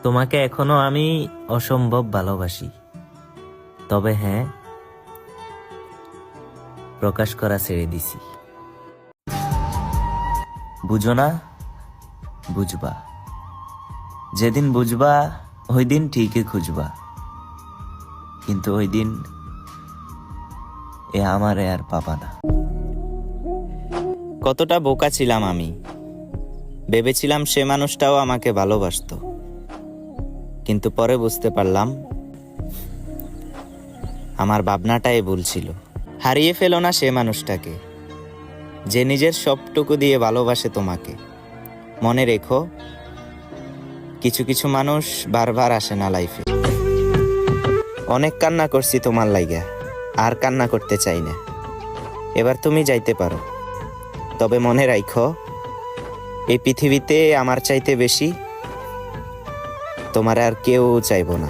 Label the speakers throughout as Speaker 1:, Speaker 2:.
Speaker 1: তোমাকে এখনো আমি অসম্ভব ভালোবাসি, তবে হ্যাঁ, প্রকাশ করা ছেড়ে দিছি। বুঝো না? বুঝবা যেদিন বুঝবা, ওই দিন ঠিকই খুঁজবা, কিন্তু ওই দিন এ আমারে আর পাবা না। কতটা বোকা ছিলাম আমি, ভেবেছিলাম সে মানুষটাও আমাকে ভালোবাসতো, কিন্তু পরে বুঝতে পারলাম আমার ভাবনাটাই ভুল ছিল। হারিয়ে ফেলো না সে মানুষটাকে, যে নিজের সবটুকু দিয়ে ভালোবাসে তোমাকে। মনে রেখো, কিছু কিছু মানুষ বারবার আসে না লাইফে। অনেক কান্না করছি তোমার লাইগা, আর কান্না করতে চাই না। এবার তুমি যাইতে পারো, তবে মনে রাখো, এই পৃথিবীতে আমার চাইতে বেশি তোমার আর কেউ চাইবো না।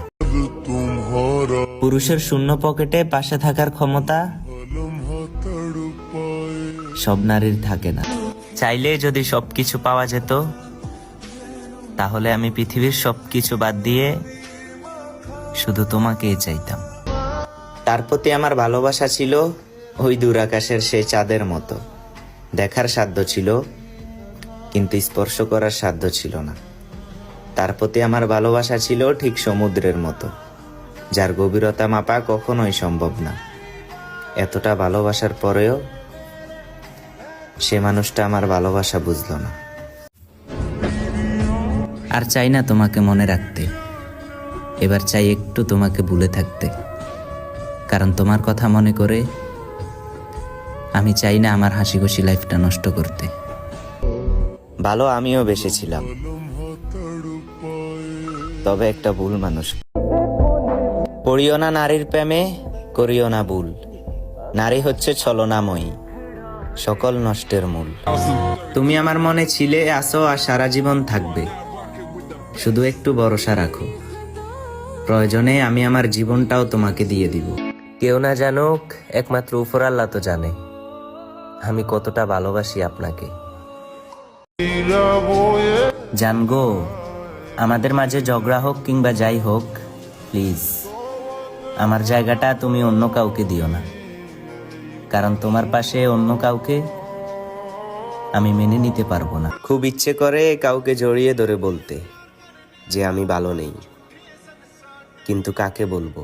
Speaker 1: পুরুষের শূন্য পকেটে পাশে থাকার ক্ষমতা সব নারীর থাকে না। চাইলে যদি সবকিছু পাওয়া যেত, তাহলে আমি পৃথিবীর সবকিছু বাদ দিয়ে শুধু তোমাকেই চাইতাম। তার প্রতি আমার ভালোবাসা ছিল ওই দূর আকাশের সেই চাঁদের মতো। দেখার সাধ্য ছিল, কিন্তু স্পর্শ করার সাধ্য ছিল না। তার প্রতি আমার ভালোবাসা ছিল ঠিক সমুদ্রের মতো, যার গভীরতা মাপা কখনোই সম্ভব না। এতটা ভালোবাসার পরেও সে মানুষটা আমার ভালোবাসা বুঝলো না। আর চাই না তোমাকে মনে রাখতে, এবার চাই একটু তোমাকে ভুলে থাকতে। কারণ তোমার কথা মনে করে আমি চাই না আমার হাসি খুশি লাইফটা নষ্ট করতে। ভালো আমিও বেসেছিলাম, তবে একটা ভুল মানুষ। পড়িও না নারীর প্রেমে, করিও না ভুল। নারী হচ্ছে ছলনাময়ী, সকল নষ্টের মূল। তুমি আমার মনে ছিলে, আসো আর সারা জীবন থাকবে। শুধু একটু ভরসা রাখো, প্রয়োজনে আমি আমার জীবনটাও তোমাকে দিয়ে দিব। কেউ না জানুক, একমাত্র উপর আল্লাহ তো জানে আমি কতটা ভালোবাসি আপনাকে। জানগো, আমাদের মাঝে ঝগড়া হোক কিংবা যাই হোক, প্লিজ আমার জায়গাটা তুমি অন্য কাউকে দিও না। কারণ তোমার পাশে অন্য কাউকে আমি মেনে নিতে পারবো না। খুব ইচ্ছে করে কাউকে জড়িয়ে ধরে বলতে যে আমি ভালো নেই, কিন্তু কাকে বলবো?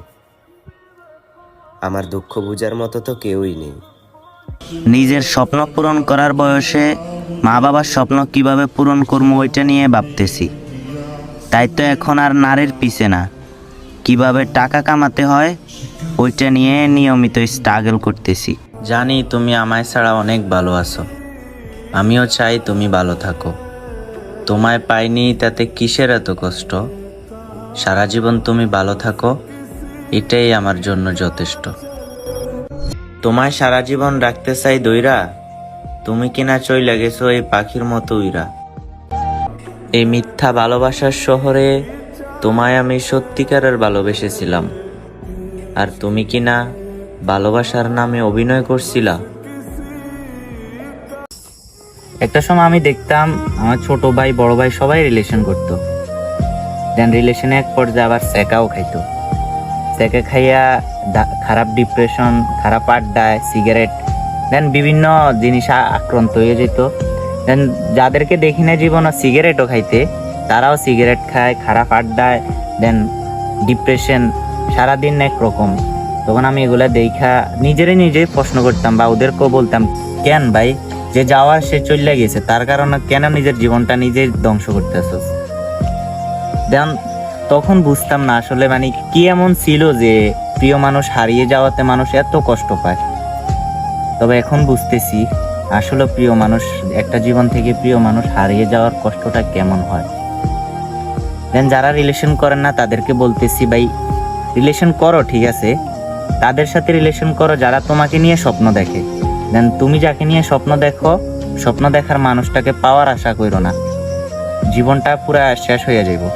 Speaker 1: আমার দুঃখ বুঝার মতো তো কেউই নেই।
Speaker 2: নিজের স্বপ্ন পূরণ করার বয়সে মা বাবার স্বপ্ন কিভাবে পূরণ করবো ওইটা নিয়ে ভাবতেছি। তাই তো এখন আর নারীর পিছে না, কিভাবে টাকা কামাতে হয় ওইটা নিয়ে নিয়মিত স্ট্রাগল করতেছি।
Speaker 1: জানি তুমি আমায় ছাড়া অনেক ভালো আছো, আমিও চাই তুমি ভালো থাকো। তোমায় পাইনি তাতে কিসের এত কষ্ট? সারা জীবন তুমি ভালো থাকো, এটাই আমার জন্য যথেষ্ট। তোমায় সারা জীবন রাখতে চাই দইরা, তুমি কিনা চইলা গেছো এই পাখির মতো উইরা। এই মিথ্যা ভালোবাসার শহরে তোমায় আমি সত্যিকারের ভালোবেসেছিলাম, আর তুমি কিনা ভালোবাসার নামে অভিনয় করছিলা।
Speaker 2: একটা সময় আমি দেখতাম আমার ছোট ভাই বড় ভাই সবাই রিলেশন করতো, দেন রিলেশনে এক পর্যায়ে আবার সেকাও খাইতো। সেকা খাইয়া খারাপ ডিপ্রেশন, খারাপ আড্ডায়, সিগারেট, দেন বিভিন্ন জিনিস আক্রান্ত হয়ে যেত। দেন যাদেরকে দেখি না জীবনে সিগারেটও খাইতে, তারাও সিগারেট খায়, খারাপ আড্ডায়, দেন ডিপ্রেশন, সারাদিন একরকম। তখন আমি এগুলা দেখা নিজেই প্রশ্ন করতাম বা ওদেরকেও বলতাম, কেন ভাই, যে যাওয়ার সে চলে গেছে, তার কারণে কেন নিজের জীবনটা নিজেই ধ্বংস করতেছস? দেন তখন বুঝতাম না আসলে মানে কি এমন ছিল যে প্রিয় মানুষ হারিয়ে যাওয়াতে মানুষ এত কষ্ট পায়। তবে এখন বুঝতেছি আসলে প্রিয় মানুষ, একটা জীবন থেকে প্রিয় মানুষ হারিয়ে যাওয়ার কষ্টটা কেমন হয়। দেন যারা রিলেশন করেন না তাদেরকে বলতেছি, ভাই রিলেশন করো ঠিক আছে, তাদের সাথে রিলেশন করো যারা তোমাকে নিয়ে স্বপ্ন দেখে। দেন তুমি যাকে নিয়ে স্বপ্ন দেখো, স্বপ্ন দেখার মানুষটাকে পাওয়ার আশা করো না, জীবনটা পুরা শেষ হয়ে যাবে।